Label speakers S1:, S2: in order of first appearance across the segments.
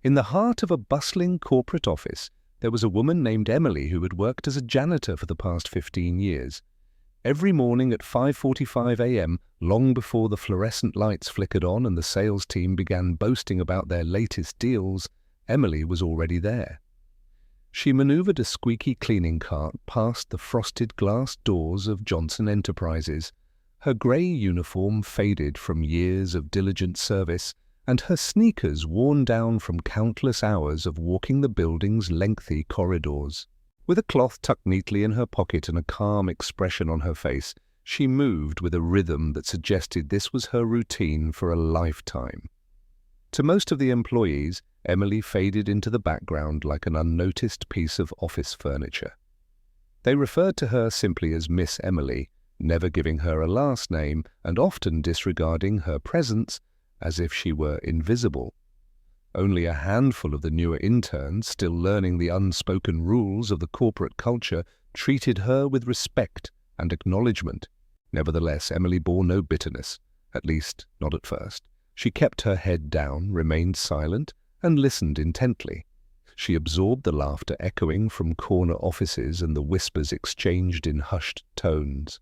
S1: In the heart of a bustling corporate office, there was a woman named Emily who had worked as a janitor for the past 15 years. Every morning at 5:45 a.m., long before the fluorescent lights flickered on and the sales team began boasting about their latest deals, Emily was already there. She maneuvered a squeaky cleaning cart past the frosted glass doors of Johnson Enterprises. Her grey uniform faded from years of diligent service, and her sneakers worn down from countless hours of walking the building's lengthy corridors. With a cloth tucked neatly in her pocket and a calm expression on her face, she moved with a rhythm that suggested this was her routine for a lifetime. To most of the employees, Emily faded into the background like an unnoticed piece of office furniture. They referred to her simply as Miss Emily, never giving her a last name and often disregarding her presence as if she were invisible. Only a handful of the newer interns, still learning the unspoken rules of the corporate culture, treated her with respect and acknowledgement. Nevertheless, Emily bore no bitterness, at least not at first. She kept her head down, remained silent, and listened intently. She absorbed the laughter echoing from corner offices and the whispers exchanged in hushed tones.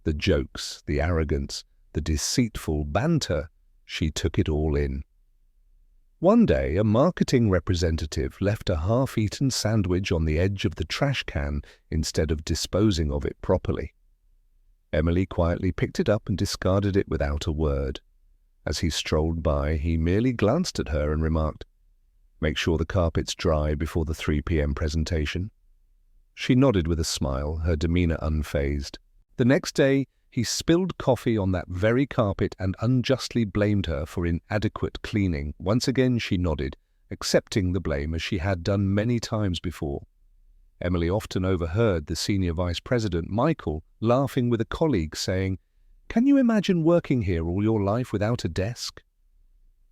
S1: The jokes, the arrogance, the deceitful banter, she took it all in. One day, a marketing representative left a half-eaten sandwich on the edge of the trash can instead of disposing of it properly. Emily quietly picked it up and discarded it without a word. As he strolled by, he merely glanced at her and remarked, "Make sure the carpet's dry before the 3 p.m. presentation." She nodded with a smile, her demeanor unfazed. The next day, he spilled coffee on that very carpet and unjustly blamed her for inadequate cleaning. Once again she nodded, accepting the blame as she had done many times before. Emily often overheard the senior vice president, Michael, laughing with a colleague, saying, "Can you imagine working here all your life without a desk?"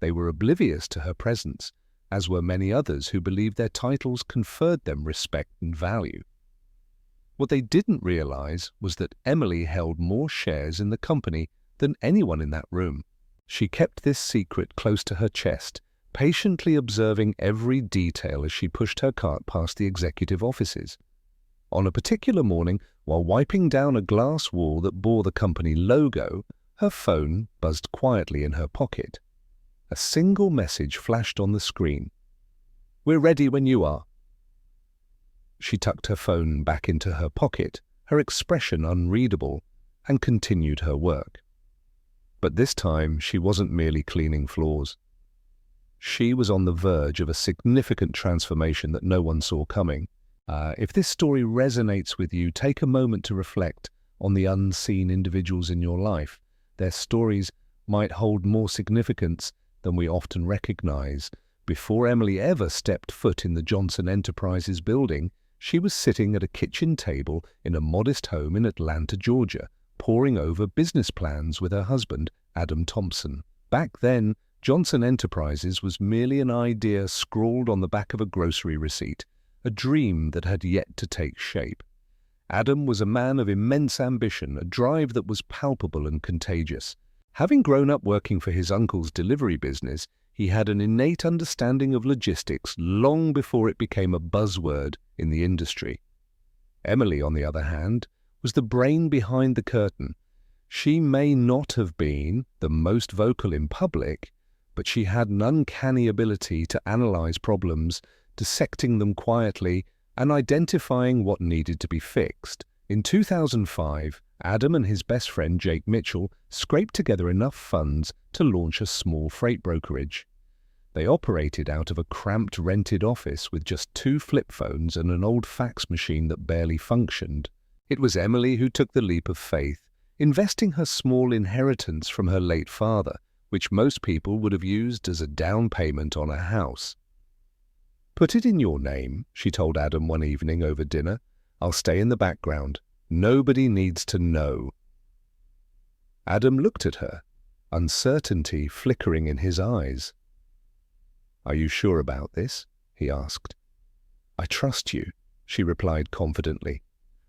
S1: They were oblivious to her presence, as were many others who believed their titles conferred them respect and value. What they didn't realize was that Emily held more shares in the company than anyone in that room. She kept this secret close to her chest, patiently observing every detail as she pushed her cart past the executive offices. On a particular morning, while wiping down a glass wall that bore the company logo, her phone buzzed quietly in her pocket. A single message flashed on the screen. "We're ready when you are." She tucked her phone back into her pocket, her expression unreadable, and continued her work. But this time she wasn't merely cleaning floors. She was on the verge of a significant transformation that no one saw coming. If this story resonates with you, take a moment to reflect on the unseen individuals in your life. Their stories might hold more significance than we often recognize. Before Emily ever stepped foot in the Johnson Enterprises building, she was sitting at a kitchen table in a modest home in Atlanta, Georgia, poring over business plans with her husband, Adam Thompson. Back then, Johnson Enterprises was merely an idea scrawled on the back of a grocery receipt, a dream that had yet to take shape. Adam was a man of immense ambition, a drive that was palpable and contagious. Having grown up working for his uncle's delivery business, he had an innate understanding of logistics long before it became a buzzword in the industry. Emily, on the other hand, was the brain behind the curtain. She may not have been the most vocal in public, but she had an uncanny ability to analyze problems, dissecting them quietly and identifying what needed to be fixed. In 2005, Adam and his best friend Jake Mitchell scraped together enough funds to launch a small freight brokerage. They operated out of a cramped rented office with just 2 flip phones and an old fax machine that barely functioned. It was Emily who took the leap of faith, investing her small inheritance from her late father, which most people would have used as a down payment on a house. "Put it in your name," she told Adam one evening over dinner. "I'll stay in the background. Nobody needs to know." Adam looked at her, uncertainty flickering in his eyes. "Are you sure about this?" he asked. "I trust you," she replied confidently.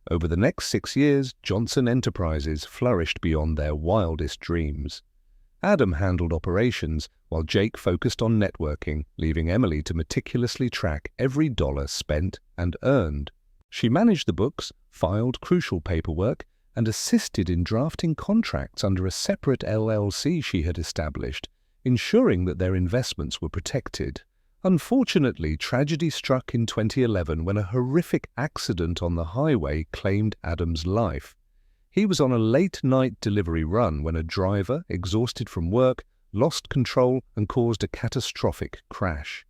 S1: Over the next 6 years, Johnson Enterprises flourished beyond their wildest dreams. Adam handled operations, while Jake focused on networking, leaving Emily to meticulously track every dollar spent and earned. She managed the books, filed crucial paperwork, and assisted in drafting contracts under a separate LLC she had established, ensuring that their investments were protected. Unfortunately, tragedy struck in 2011 when a horrific accident on the highway claimed Adam's life. He was on a late-night delivery run when a driver, exhausted from work, lost control and caused a catastrophic crash.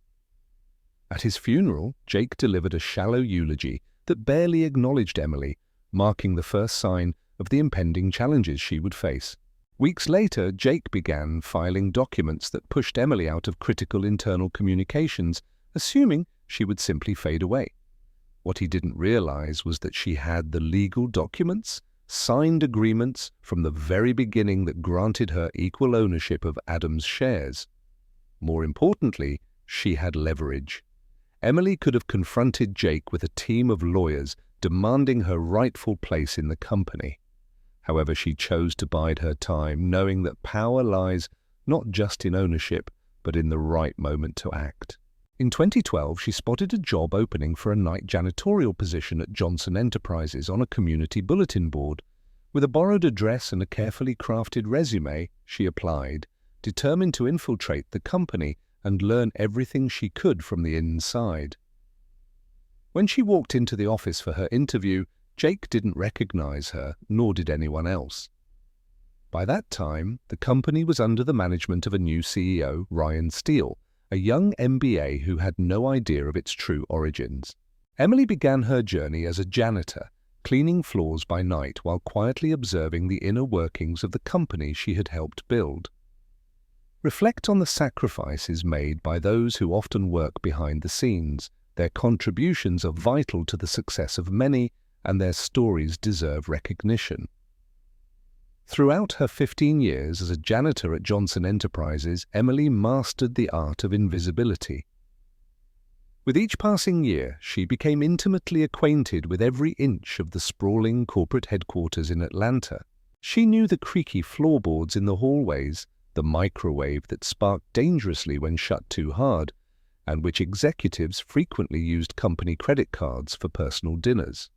S1: At his funeral, Jake delivered a shallow eulogy that barely acknowledged Emily, marking the first sign of the impending challenges she would face. Weeks later, Jake began filing documents that pushed Emily out of critical internal communications, assuming she would simply fade away. What he didn't realize was that she had the legal documents, signed agreements from the very beginning that granted her equal ownership of Adam's shares. More importantly, she had leverage. Emily could have confronted Jake with a team of lawyers demanding her rightful place in the company. However, she chose to bide her time, knowing that power lies not just in ownership, but in the right moment to act. In 2012, she spotted a job opening for a night janitorial position at Johnson Enterprises on a community bulletin board. With a borrowed address and a carefully crafted resume, she applied, determined to infiltrate the company and learn everything she could from the inside. When she walked into the office for her interview, Jake didn't recognize her, nor did anyone else. By that time, the company was under the management of a new CEO, Ryan Steele, a young MBA who had no idea of its true origins. Emily began her journey as a janitor, cleaning floors by night while quietly observing the inner workings of the company she had helped build. Reflect on the sacrifices made by those who often work behind the scenes. Their contributions are vital to the success of many, and their stories deserve recognition. Throughout her 15 years as a janitor at Johnson Enterprises, Emily mastered the art of invisibility. With each passing year, she became intimately acquainted with every inch of the sprawling corporate headquarters in Atlanta. She knew the creaky floorboards in the hallways, the microwave that sparked dangerously when shut too hard, and which executives frequently used company credit cards for personal dinners.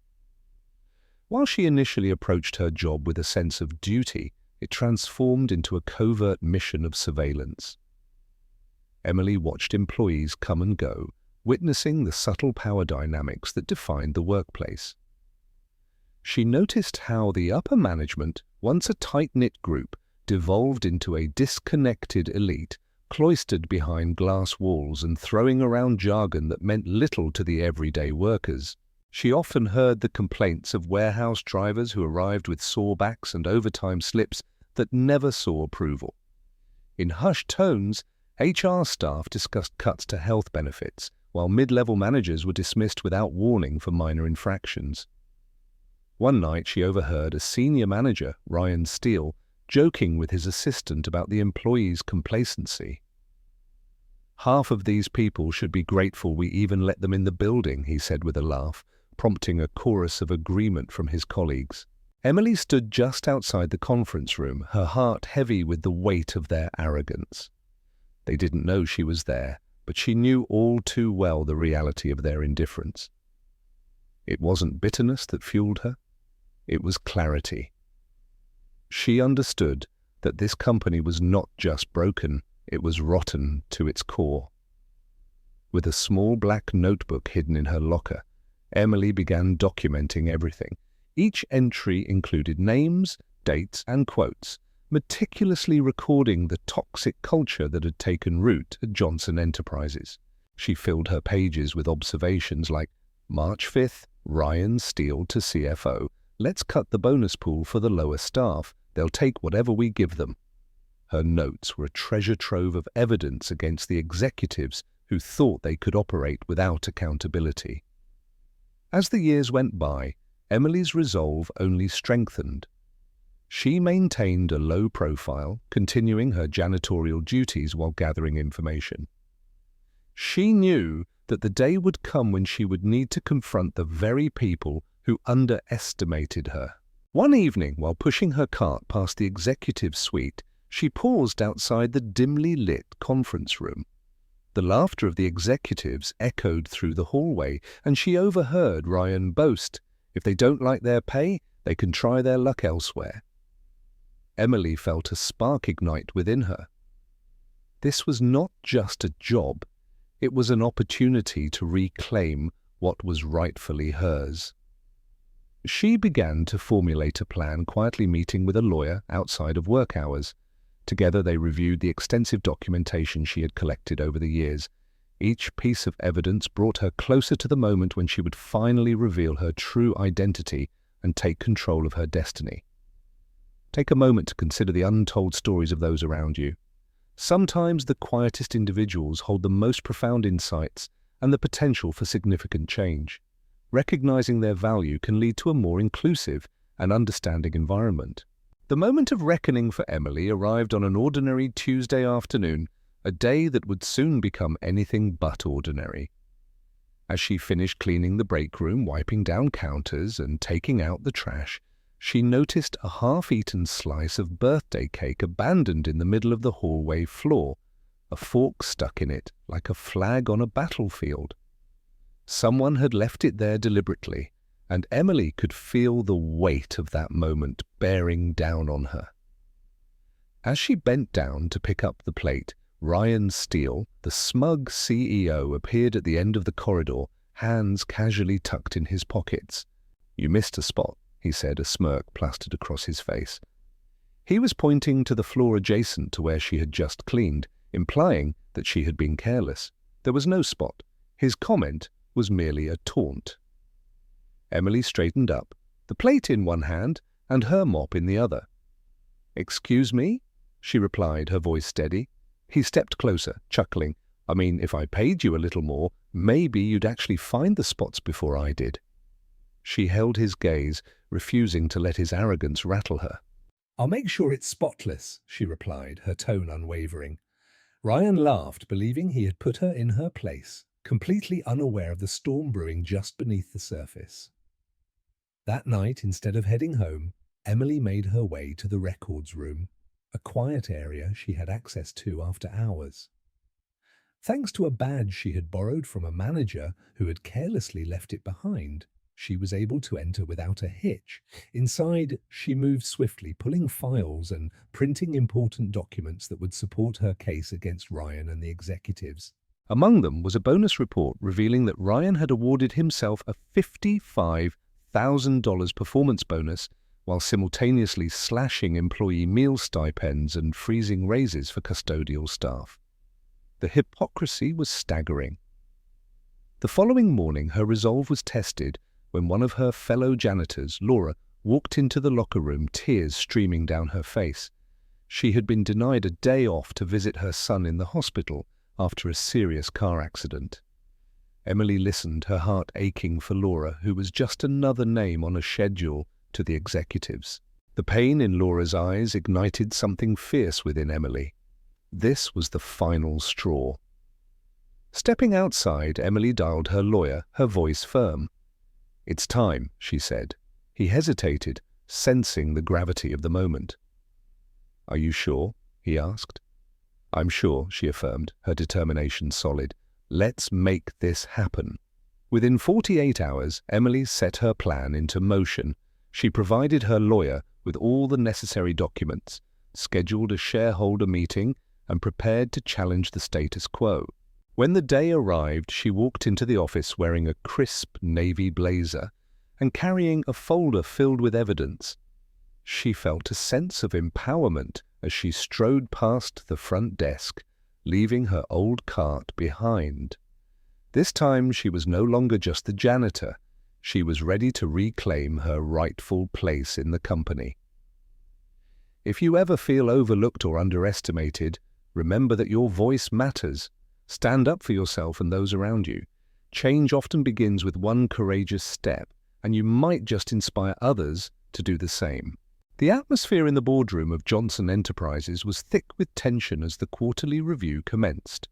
S1: While she initially approached her job with a sense of duty, it transformed into a covert mission of surveillance. Emily watched employees come and go, witnessing the subtle power dynamics that defined the workplace. She noticed how the upper management, once a tight-knit group, devolved into a disconnected elite, cloistered behind glass walls and throwing around jargon that meant little to the everyday workers. She often heard the complaints of warehouse drivers who arrived with sore backs and overtime slips that never saw approval. In hushed tones, HR staff discussed cuts to health benefits, while mid-level managers were dismissed without warning for minor infractions. One night she overheard a senior manager, Ryan Steele, joking with his assistant about the employees' complacency. "Half of these people should be grateful we even let them in the building," he said with a laugh, prompting a chorus of agreement from his colleagues. Emily stood just outside the conference room, her heart heavy with the weight of their arrogance. They didn't know she was there, but she knew all too well the reality of their indifference. It wasn't bitterness that fueled her, it was clarity. She understood that this company was not just broken, it was rotten to its core. With a small black notebook hidden in her locker, Emily began documenting everything. Each entry included names, dates, and quotes, meticulously recording the toxic culture that had taken root at Johnson Enterprises. She filled her pages with observations like, March 5th, Ryan Steele to CFO, let's cut the bonus pool for the lower staff, they'll take whatever we give them. Her notes were a treasure trove of evidence against the executives who thought they could operate without accountability. As the years went by, Emily's resolve only strengthened. She maintained a low profile, continuing her janitorial duties while gathering information. She knew that the day would come when she would need to confront the very people who underestimated her. One evening, while pushing her cart past the executive suite, She paused outside the dimly lit conference room. The laughter of the executives echoed through the hallway, and she overheard Ryan boast, "If they don't like their pay, they can try their luck elsewhere." Emily felt a spark ignite within her. This was not just a job, it was an opportunity to reclaim what was rightfully hers. She began to formulate a plan, quietly meeting with a lawyer outside of work hours. Together they reviewed the extensive documentation she had collected over the years. Each piece of evidence brought her closer to the moment when she would finally reveal her true identity and take control of her destiny. Take a moment to consider the untold stories of those around you. Sometimes the quietest individuals hold the most profound insights and the potential for significant change. Recognizing their value can lead to a more inclusive and understanding environment. The moment of reckoning for Emily arrived on an ordinary Tuesday afternoon, a day that would soon become anything but ordinary. As she finished cleaning the break room, wiping down counters, and taking out the trash, she noticed a half-eaten slice of birthday cake abandoned in the middle of the hallway floor, a fork stuck in it like a flag on a battlefield. Someone had left it there deliberately, and Emily could feel the weight of that moment bearing down on her. As she bent down to pick up the plate, Ryan Steele, the smug CEO, appeared at the end of the corridor, hands casually tucked in his pockets. "You missed a spot," he said, a smirk plastered across his face. He was pointing to the floor adjacent to where she had just cleaned, implying that she had been careless. There was no spot. His comment was merely a taunt. Emily straightened up, the plate in one hand and her mop in the other. "Excuse me?" she replied, her voice steady. He stepped closer, chuckling. "I mean, if I paid you a little more, maybe you'd actually find the spots before I did." She held his gaze, refusing to let his arrogance rattle her. "I'll make sure it's spotless," she replied, her tone unwavering. Ryan laughed, believing he had put her in her place, completely unaware of the storm brewing just beneath the surface. That night, instead of heading home, Emily made her way to the records room, a quiet area she had access to after hours. Thanks to a badge she had borrowed from a manager who had carelessly left it behind, she was able to enter without a hitch. Inside, she moved swiftly, pulling files and printing important documents that would support her case against Ryan and the executives. Among them was a bonus report revealing that Ryan had awarded himself a $55,000 performance bonus while simultaneously slashing employee meal stipends and freezing raises for custodial staff. The hypocrisy was staggering. The following morning, her resolve was tested when one of her fellow janitors, Laura, walked into the locker room, tears streaming down her face. She had been denied a day off to visit her son in the hospital after a serious car accident. Emily listened, her heart aching for Laura, who was just another name on a schedule to the executives. The pain in Laura's eyes ignited something fierce within Emily. This was the final straw. Stepping outside, Emily dialed her lawyer, her voice firm. "It's time," she said. He hesitated, sensing the gravity of the moment. "Are you sure?" he asked. "I'm sure," she affirmed, her determination solid. "Let's make this happen." Within 48 hours, Emily set her plan into motion. She provided her lawyer with all the necessary documents, scheduled a shareholder meeting, and prepared to challenge the status quo. When the day arrived, she walked into the office wearing a crisp navy blazer and carrying a folder filled with evidence. She felt a sense of empowerment as she strode past the front desk, leaving her old cart behind. This time she was no longer just the janitor. She was ready to reclaim her rightful place in the company. If you ever feel overlooked or underestimated, remember that your voice matters. Stand up for yourself and those around you. Change often begins with one courageous step, and you might just inspire others to do the same. The atmosphere in the boardroom of Johnson Enterprises was thick with tension as the quarterly review commenced.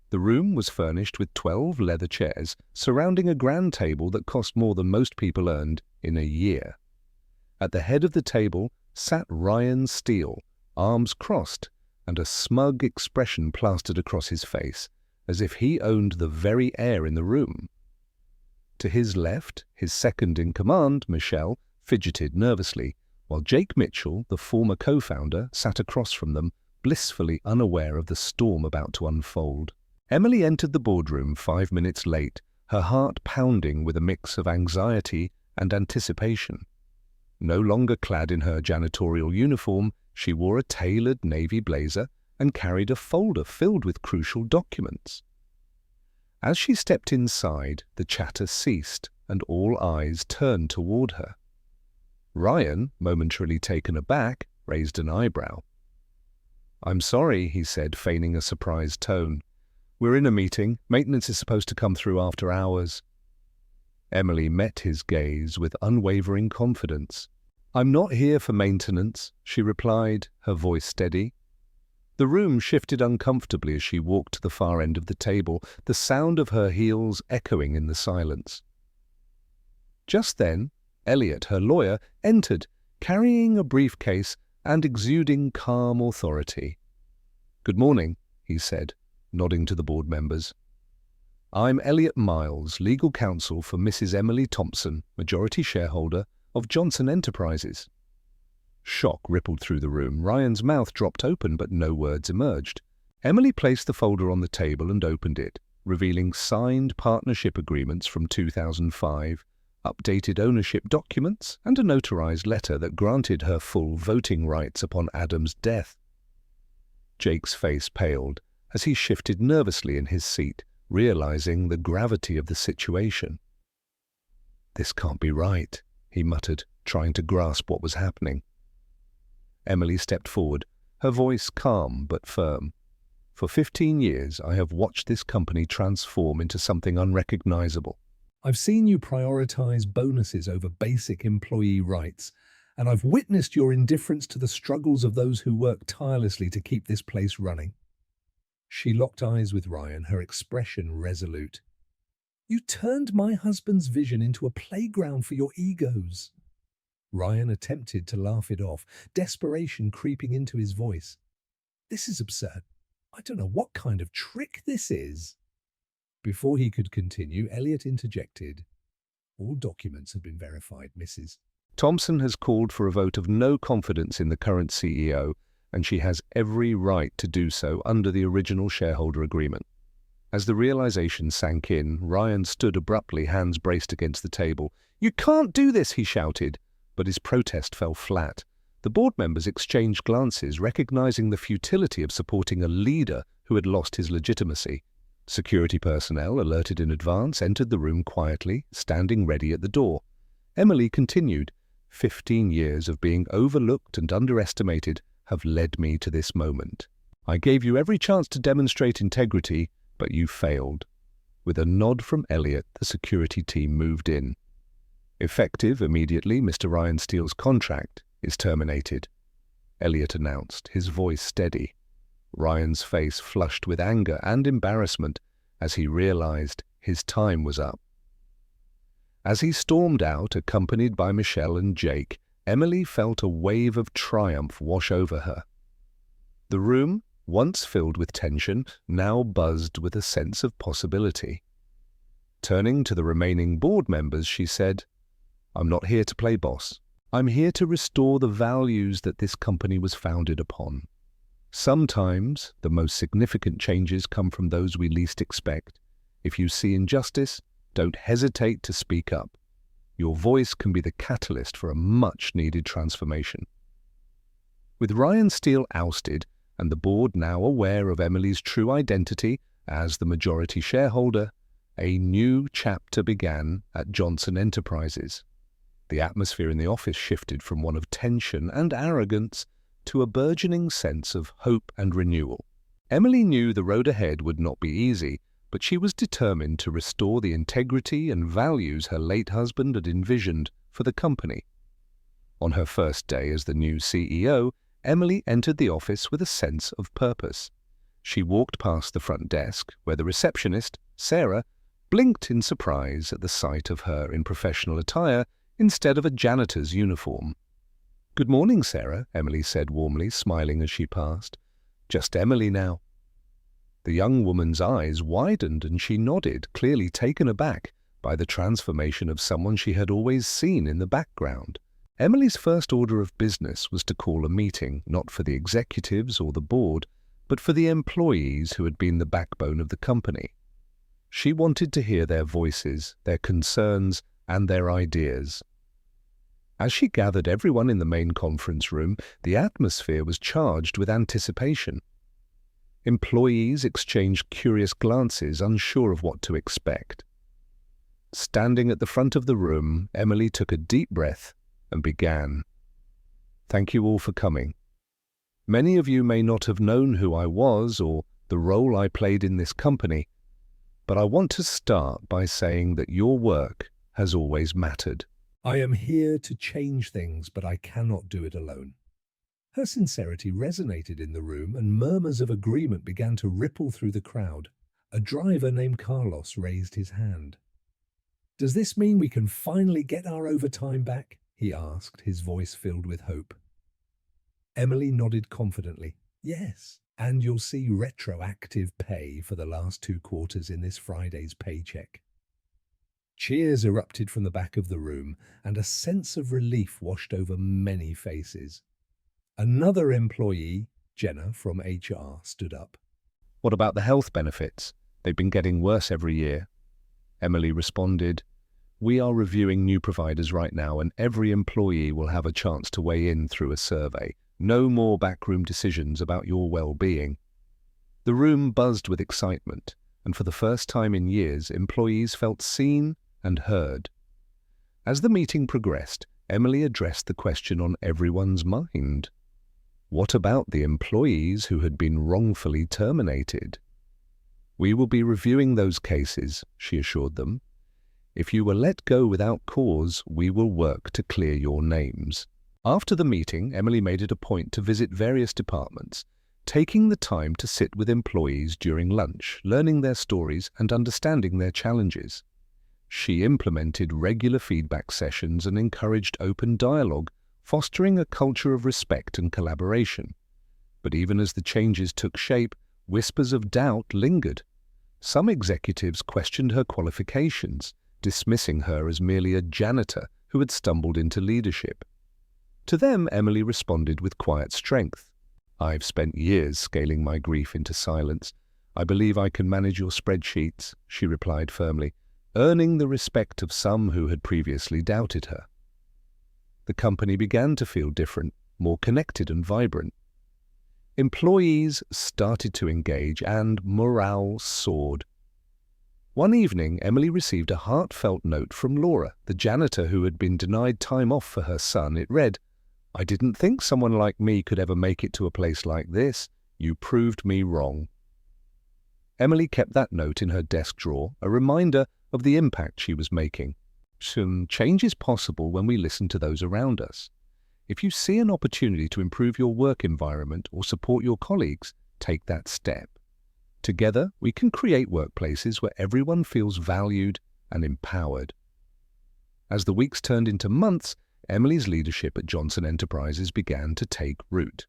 S1: The room was furnished with 12 leather chairs surrounding a grand table that cost more than most people earned in a year. At the head of the table sat Ryan Steele, arms crossed, and a smug expression plastered across his face, as if he owned the very air in the room. To his left, his second-in-command, Michelle, fidgeted nervously, while Jake Mitchell, the former co-founder, sat across from them, blissfully unaware of the storm about to unfold. Emily entered the boardroom 5 minutes late, her heart pounding with a mix of anxiety and anticipation. No longer clad in her janitorial uniform, she wore a tailored navy blazer and carried a folder filled with crucial documents. As she stepped inside, the chatter ceased and all eyes turned toward her. Ryan, momentarily taken aback, raised an eyebrow. "I'm sorry," he said, feigning a surprised tone. "We're in a meeting. Maintenance is supposed to come through after hours." Emily met his gaze with unwavering confidence. "I'm not here for maintenance," she replied, her voice steady. The room shifted uncomfortably as she walked to the far end of the table, the sound of her heels echoing in the silence. Just then, Elliot, her lawyer, entered, carrying a briefcase and exuding calm authority. "Good morning," he said, nodding to the board members. "I'm Elliot Miles, legal counsel for Mrs. Emily Thompson, majority shareholder of Johnson Enterprises." Shock rippled through the room. Ryan's mouth dropped open, but no words emerged. Emily placed the folder on the table and opened it, revealing signed partnership agreements from 2005, updated ownership documents, and a notarized letter that granted her full voting rights upon Adam's death. Jake's face paled as he shifted nervously in his seat, realizing the gravity of the situation. "This can't be right," he muttered, trying to grasp what was happening. Emily stepped forward, her voice calm but firm. "For 15 years, I have watched this company transform into something unrecognizable. I've seen you prioritize bonuses over basic employee rights, and I've witnessed your indifference to the struggles of those who work tirelessly to keep this place running." She locked eyes with Ryan, her expression resolute. "You turned my husband's vision into a playground for your egos." Ryan attempted to laugh it off, desperation creeping into his voice. "This is absurd. I don't know what kind of trick this is." Before he could continue, Elliot interjected. "All documents have been verified, Mrs. Thompson has called for a vote of no confidence in the current CEO, and she has every right to do so under the original shareholder agreement." As the realization sank in, Ryan stood abruptly, hands braced against the table. "You can't do this," he shouted, but his protest fell flat. The board members exchanged glances, recognizing the futility of supporting a leader who had lost his legitimacy. Security personnel, alerted in advance, entered the room quietly, standing ready at the door. Emily continued, 15 years of being overlooked and underestimated have led me to this moment. I gave you every chance to demonstrate integrity, but you failed." With a nod from Elliot, the security team moved in. "Effective immediately, Mr. Ryan Steele's contract is terminated," Elliot announced, his voice steady. Ryan's face flushed with anger and embarrassment as he realized his time was up. As he stormed out, accompanied by Michelle and Jake, Emily felt a wave of triumph wash over her. The room, once filled with tension, now buzzed with a sense of possibility. Turning to the remaining board members, she said, "I'm not here to play boss. I'm here to restore the values that this company was founded upon. Sometimes the most significant changes come from those we least expect. If you see injustice, don't hesitate to speak up. Your voice can be the catalyst for a much-needed transformation." With Ryan Steele ousted, and the board now aware of Emily's true identity as the majority shareholder, a new chapter began at Johnson Enterprises. The atmosphere in the office shifted from one of tension and arrogance to a burgeoning sense of hope and renewal. Emily knew the road ahead would not be easy, but she was determined to restore the integrity and values her late husband had envisioned for the company. On her first day as the new CEO, Emily entered the office with a sense of purpose. She walked past the front desk, where the receptionist, Sarah, blinked in surprise at the sight of her in professional attire instead of a janitor's uniform. "Good morning, Sarah," Emily said warmly, smiling as she passed. "Just Emily now." The young woman's eyes widened and she nodded, clearly taken aback by the transformation of someone she had always seen in the background. Emily's first order of business was to call a meeting, not for the executives or the board, but for the employees who had been the backbone of the company. She wanted to hear their voices, their concerns, and their ideas. As she gathered everyone in the main conference room, the atmosphere was charged with anticipation. Employees exchanged curious glances, unsure of what to expect. Standing at the front of the room, Emily took a deep breath and began. "Thank you all for coming. Many of you may not have known who I was or the role I played in this company, but I want to start by saying that your work has always mattered. I am here to change things, but I cannot do it alone." Her sincerity resonated in the room, and murmurs of agreement began to ripple through the crowd. A driver named Carlos raised his hand. "Does this mean we can finally get our overtime back?" he asked, his voice filled with hope. Emily nodded confidently. "Yes, and you'll see retroactive pay for the last 2 quarters in this Friday's paycheck." Cheers erupted from the back of the room, and a sense of relief washed over many faces. Another employee, Jenna from HR, stood up. "What about the health benefits? They've been getting worse every year." Emily responded, "We are reviewing new providers right now, and every employee will have a chance to weigh in through a survey. No more backroom decisions about your well-being." The room buzzed with excitement, and for the first time in years, employees felt seen and heard. As the meeting progressed, Emily addressed the question on everyone's mind. What about the employees who had been wrongfully terminated? "We will be reviewing those cases," she assured them. "If you were let go without cause, we will work to clear your names." After the meeting, Emily made it a point to visit various departments, taking the time to sit with employees during lunch, learning their stories and understanding their challenges. She implemented regular feedback sessions and encouraged open dialogue, fostering a culture of respect and collaboration. But even as the changes took shape, whispers of doubt lingered. Some executives questioned her qualifications, dismissing her as merely a janitor who had stumbled into leadership. To them, Emily responded with quiet strength. "I've spent years scaling my grief into silence. I believe I can manage your spreadsheets," she replied firmly, earning the respect of some who had previously doubted her. The company began to feel different, more connected and vibrant. Employees started to engage and morale soared. One evening, Emily received a heartfelt note from Laura, the janitor who had been denied time off for her son. It read, "I didn't think someone like me could ever make it to a place like this. You proved me wrong." Emily kept that note in her desk drawer, a reminder of the impact she was making. Some change is possible when we listen to those around us. If you see an opportunity to improve your work environment or support your colleagues, take that step. Together, we can create workplaces where everyone feels valued and empowered. As the weeks turned into months, Emily's leadership at Johnson Enterprises began to take root.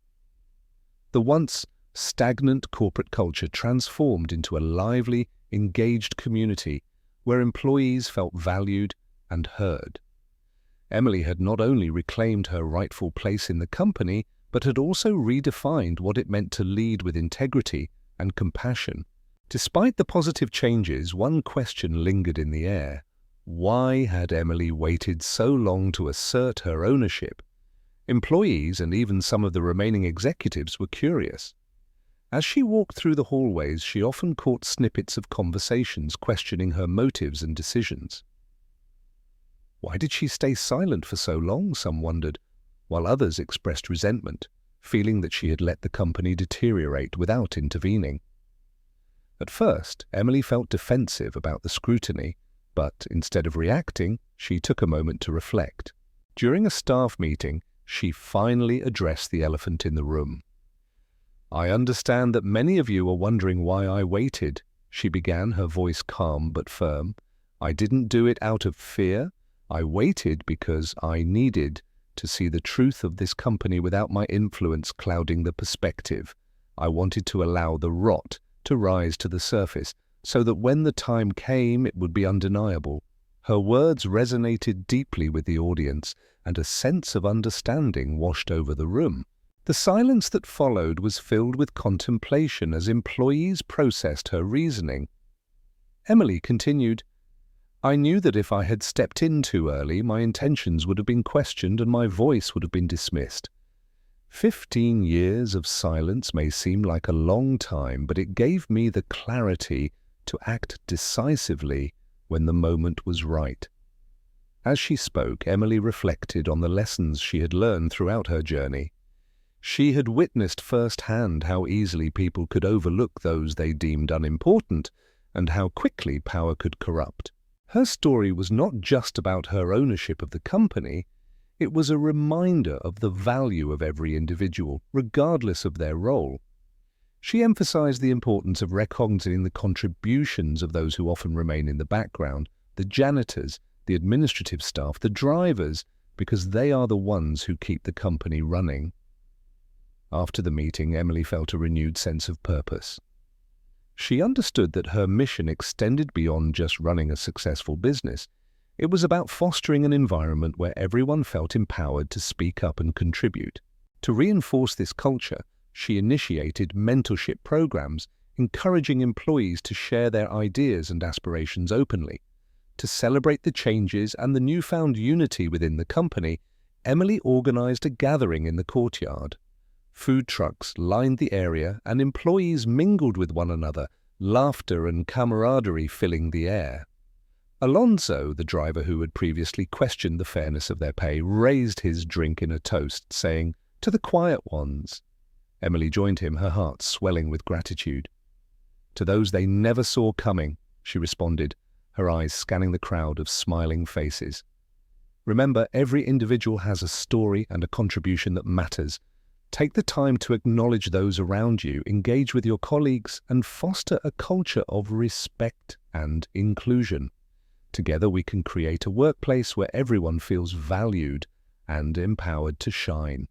S1: The once stagnant corporate culture transformed into a lively, engaged community where employees felt valued and heard. Emily had not only reclaimed her rightful place in the company, but had also redefined what it meant to lead with integrity and compassion. Despite the positive changes, one question lingered in the air. Why had Emily waited so long to assert her ownership? Employees and even some of the remaining executives were curious. As she walked through the hallways, she often caught snippets of conversations questioning her motives and decisions. Why did she stay silent for so long, some wondered, while others expressed resentment, feeling that she had let the company deteriorate without intervening. At first, Emily felt defensive about the scrutiny, but instead of reacting, she took a moment to reflect. During a staff meeting, she finally addressed the elephant in the room. "I understand that many of you are wondering why I waited," she began, her voice calm but firm. "I didn't do it out of fear. I waited because I needed to see the truth of this company without my influence clouding the perspective. I wanted to allow the rot to rise to the surface, so that when the time came it would be undeniable. Her words resonated deeply with the audience, and a sense of understanding washed over the room. The silence that followed was filled with contemplation as employees processed her reasoning. Emily continued, "I knew that if I had stepped in too early, my intentions would have been questioned and my voice would have been dismissed. 15 years of silence may seem like a long time, but it gave me the clarity to act decisively when the moment was right." As she spoke, Emily reflected on the lessons she had learned throughout her journey. She had witnessed firsthand how easily people could overlook those they deemed unimportant, and how quickly power could corrupt. Her story was not just about her ownership of the company, it was a reminder of the value of every individual, regardless of their role. She emphasized the importance of recognizing the contributions of those who often remain in the background, the janitors, the administrative staff, the drivers, because they are the ones who keep the company running. After the meeting, Emily felt a renewed sense of purpose. She understood that her mission extended beyond just running a successful business. It was about fostering an environment where everyone felt empowered to speak up and contribute. To reinforce this culture, she initiated mentorship programs, encouraging employees to share their ideas and aspirations openly. To celebrate the changes and the newfound unity within the company, Emily organized a gathering in the courtyard. Food trucks lined the area and employees mingled with one another, laughter and camaraderie filling the air. Alonso, the driver who had previously questioned the fairness of their pay, raised his drink in a toast, saying, "To the quiet ones." Emily joined him, her heart swelling with gratitude. "To those they never saw coming," she responded, her eyes scanning the crowd of smiling faces. Remember, every individual has a story and a contribution that matters. Take the time to acknowledge those around you, engage with your colleagues, and foster a culture of respect and inclusion. Together we can create a workplace where everyone feels valued and empowered to shine.